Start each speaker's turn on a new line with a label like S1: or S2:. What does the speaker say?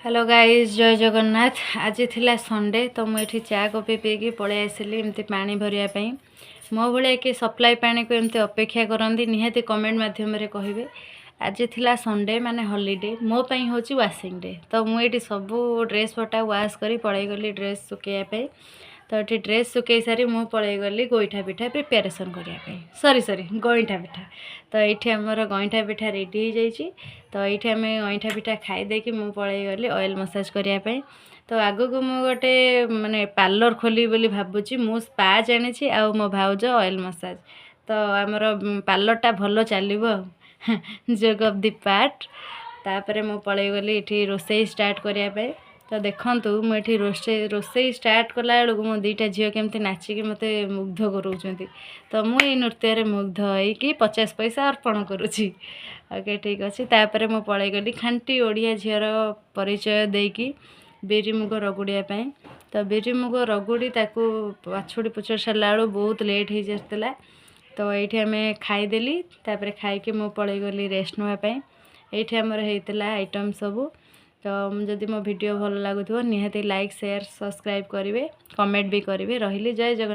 S1: Hello guys जय जगन्नाथ। आज थिला संडे तो मुझे चा कॉफी पीकी पलि आसली एमती पानी भरिया मो भाया कि सप्लाई पानी को एमती अपेक्षा करती निहाती कमेंट मध्यम कहे। आज थिला संडे माने हॉलीडे मो पई होची वाशिंग डे तो मुझे सब ड्रेस पटा वाश करी पड़े गली ड्रेस सुखाइबा तो ये ड्रेस सुखई सारी मु पलि गली गईठा पिठा प्रिपेरेसन करने सरी गईठा पिठा तो ये आमर गईठा पिठा रेडी हो जाइए तो ये आम गईठा पिठा खाईदे मु पलि गली ऑयल मसाज करने तो आग को मु गोटे माने पार्लर खोली बोली भावुची मु स्पा जानी आ मो भाउज ऑयल मसाज तो आमर पार्लरटा भल चलो जोग ऑफ दि पार्ट तापर मु पलि गली ये रोसई स्टार्ट करने तो देखु मुझे रोसई स्टार्ट कला बेलू मो दीटा झील केमती नाचिकी मत मुग्ध करों तो मुझे नृत्य मुग्ध होगी 50 पैसा अर्पण करुँची। ओके ठीक अच्छे तापर मु पलि गली खांटी ओडिया झीर परिचय देकी बिरी मुग रगुड़ापी तो बिरी मुग रगुड़ी ताकू पाछुड़ी पुछड़ सारा बेलू बहुत लेट हो जाता तो ये आम खाईदेली तापर खाई मु पलि गली रेस्ट नापी ये आमर होता आइटम सबू तो जदि मो वीडियो भल लगुव निहाती लाइक शेयर सब्सक्राइब करेंगे कमेंट भी करेंगे। रही जय जगन्नाथ।